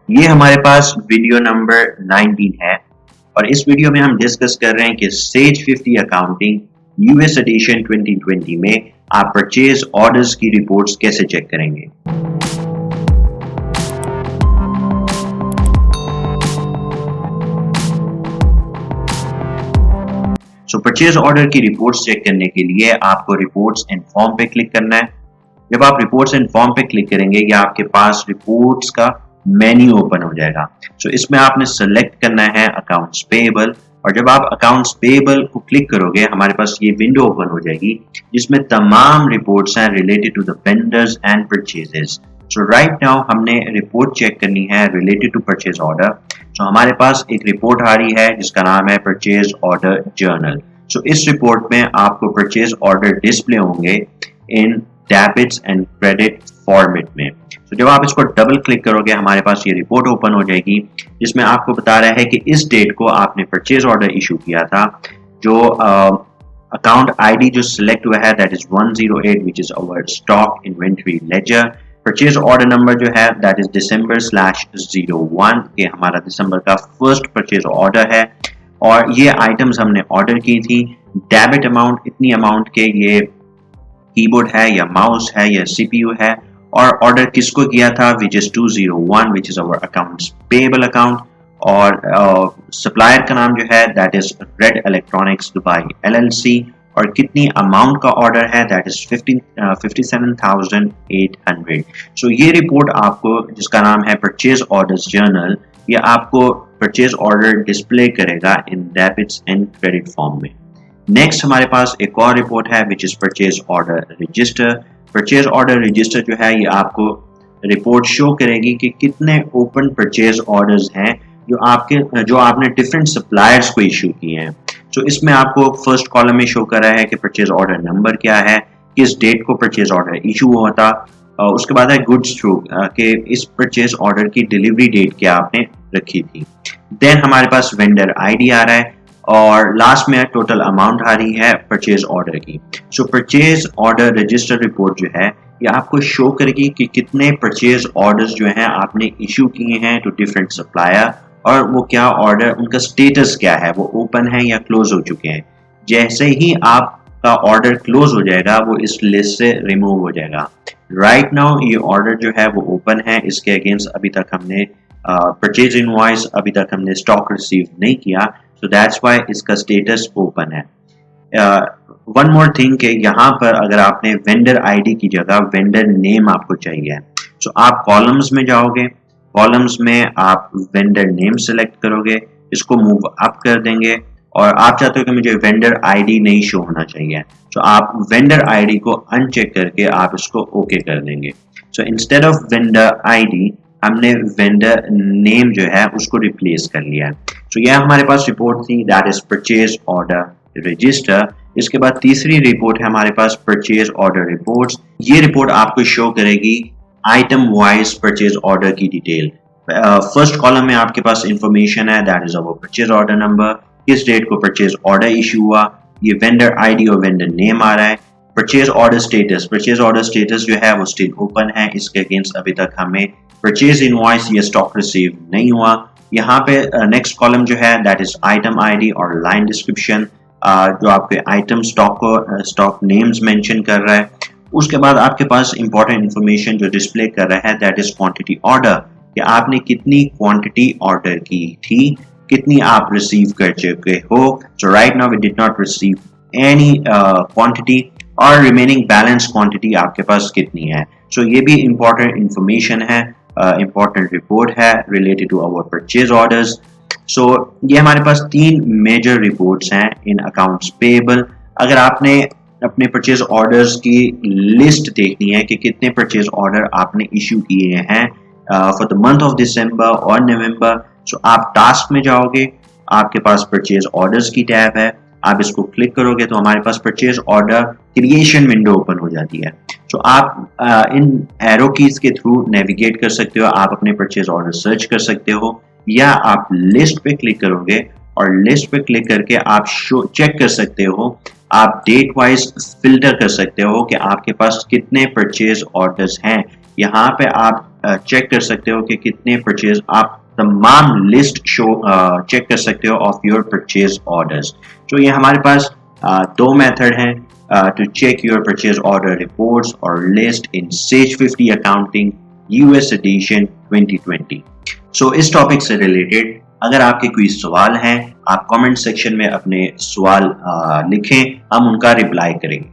ये हमारे पास video number 19 है और इस वीडियो में हम डिस्कस कर रहे हैं कि सेज 50 अकाउंटिंग यूएस एडिशन 2020 में आप परचेज ऑर्डर्स की रिपोर्ट्स कैसे चेक करेंगे। परचेज ऑर्डर की रिपोर्ट्स चेक करने के लिए आपको रिपोर्ट्स एंड फॉर्म पे क्लिक करना है। जब आप रिपोर्ट्स एंड फॉर्म पे क्लिक करेंगे या आपके पास रिपोर्ट्स का मेन्यू ओपन हो जाएगा। इसमें आपने सेलेक्ट करना है अकाउंट्स पेएबल और जब आप अकाउंट्स पेएबल को क्लिक करोगे हमारे पास ये विंडो ओपन हो जाएगी जिसमें तमाम रिपोर्ट्स हैं related to the vendors and purchases. Right now हमने रिपोर्ट चेक करनी है रिलेटेड टू परचेज ऑर्डर। हमारे पास एक रिपोर्ट आ रही है जिसका नाम है परचेज ऑर्डर जर्नल। इस रिपोर्ट में आपको परचेज ऑर्डर डिस्प्ले होंगे इन डेबिट्स एंड क्रेडिट फॉर्मेट में। जब आप इसको डबल क्लिक करोगे हमारे पास ये रिपोर्ट ओपन हो जाएगी जिसमें आपको बता रहा है कि इस डेट को आपने परचेज ऑर्डर इशू किया था। जो अकाउंट आईडी जो सिलेक्ट हुआ है that is 108 which is our stock inventory ledger. Purchase order number जो है दैट इज December/01 ये हमारा दिसंबर का फर्स्ट परचेज ऑर्डर है और ये आइटम्स हमने ऑर्डर की थी। डेबिट अमाउंट इतनी अमाउंट के ये कीबोर्ड है या माउस है या सीपीयू है और ऑर्डर किसको किया था which is 201 which is our accounts payable account और सप्लायर का नाम जो है that is red electronics Dubai LLC और कितनी अमाउंट का ऑर्डर है दैट इज 57,800। ये रिपोर्ट आपको जिसका नाम है परचेज ऑर्डर्स जर्नल ये आपको परचेज ऑर्डर डिस्प्ले करेगा इन डेबिट्स एंड क्रेडिट फॉर्म में। नेक्स्ट हमारे पास एक और रिपोर्ट है which is purchase order register. Purchase order register जो है ये आपको रिपोर्ट शो करेगी कि कितने ओपन परचेज ऑर्डर्स हैं जो आपने डिफरेंट सप्लायर्स को इशू किए हैं। इसमें आपको फर्स्ट कॉलम में शो कर रहा है कि परचेज ऑर्डर नंबर क्या है, किस डेट को परचेज ऑर्डर इशू हुआ था, उसके बाद है गुड्स थ्रू कि इस परचेज ऑर्डर की डिलीवरी डेट क्या आपने रखी थी। देन हमारे पास वेंडर आईडी आ रहा है और लास्ट में टोटल अमाउंट आ रही है परचेज ऑर्डर की। परचेज ऑर्डर रजिस्टर रिपोर्ट जो है ये आपको शो करेगी कि कितने परचेज ऑर्डर्स जो हैं आपने इशू किए हैं टू डिफरेंट सप्लायर और वो क्या ऑर्डर उनका स्टेटस क्या है, वो ओपन है या क्लोज हो चुके हैं। जैसे ही आपका ऑर्डर क्लोज हो जाएगा वो इस लिस्ट से रिमूव हो जाएगा। राइट नाउ ये ऑर्डर जो है वो ओपन है, इसके अगेंस्ट अभी तक हमने परचेज इनवॉइस अभी तक हमने स्टॉक रिसीव नहीं किया, सो दैट्स व्हाई इसका स्टेटस ओपन है। वन मोर थिंग कि यहाँ पर अगर आपने वेंडर आईडी की जगह वेंडर नेम आपको चाहिए, आप कॉलम्स में जाओगे, कॉलम्स में आप वेंडर नेम सेलेक्ट करोगे, इसको मूव अप कर देंगे और आप चाहते हो कि मुझे वेंडर आईडी नहीं शो होना चाहिए, आप वेंडर आईडी को अनचेक करके आप इसको ओके कर देंगे। इंस्टेड ऑफ वेंडर आईडी हमने वेंडर नेम जो है उसको रिप्लेस कर लिया है। यह हमारे पास रिपोर्ट थी that is purchase order register. इसके बाद तीसरी रिपोर्ट है हमारे पास परचेज ऑर्डर रिपोर्ट्स। ये रिपोर्ट आपको शो करेगी आइटम वाइज परचेज ऑर्डर की डिटेल। फर्स्ट कॉलम में आपके पास इंफॉर्मेशन है that is our purchase order number, किस डेट को परचेज ऑर्डर इशू हुआ, ये वेंडर आईडी और वेंडर नेम आ रहा है। परचेज ऑर्डर स्टेटस जो है वो स्टिल ओपन है, इसके अगेंस्ट अभी तक हमें परचेज इनवॉइस या स्टॉक रिसीव नहीं हुआ। यहाँ पे नेक्स्ट कॉलम जो है दैट इज आइटम आईडी और लाइन डिस्क्रिप्शन जो आपके आइटम स्टॉक नेम्स मेंशन कर रहा है। उसके बाद आपके पास इंपॉर्टेंट इंफॉर्मेशन जो डिस्प्ले कर रहा है दैट इज क्वांटिटी ऑर्डर कि आपने कितनी क्वांटिटी ऑर्डर की थी, कितनी आप रिसीव कर चुके हो। Right now we did not receive any quantity और रिमेनिंग बैलेंस क्वांटिटी आपके पास कितनी है। ये भी इंपॉर्टेंट इंफॉर्मेशन है, इंपॉर्टेंट रिपोर्ट है related to our purchase orders. ये हमारे पास तीन मेजर रिपोर्ट्स हैं इन अकाउंट्स पेएबल। अगर आपने अपने परचेज ऑर्डर्स की लिस्ट देखनी है कि कितने परचेज ऑर्डर आपने इशू किए हैं for the month of December और नवंबर, आप टास्क में जाओगे, आपके पास परचेज ऑर्डर्स की टैब है, आप इसको क्लिक करोगे तो हमारे पास purchase order creation window open हो जाती है। आप इन एरो कीज के थ्रू नेविगेट कर सकते हो, आप अपने परचेज ऑर्डर सर्च कर सकते हो या आप लिस्ट पे क्लिक करोगे और लिस्ट पे क्लिक करके आप चेक कर सकते हो, आप डेट वाइज फिल्टर कर सकते हो कि आपके पास कितने परचेज ऑर्डर्स हैं। यहाँ पे आप चेक कर सकते हो कि कितने परचेज, आप तमाम लिस्ट शो चेक कर सकते हो ऑफ योर परचेज ऑर्डर्स। तो ये हमारे पास दो मेथड हैं to check your purchase order reports or list in Sage 50 Accounting US Edition 2020। सो इस टॉपिक से रिलेटेड अगर आपके कोई सवाल हैं, आप कमेंट सेक्शन में अपने सवाल लिखें, हम उनका रिप्लाई करेंगे।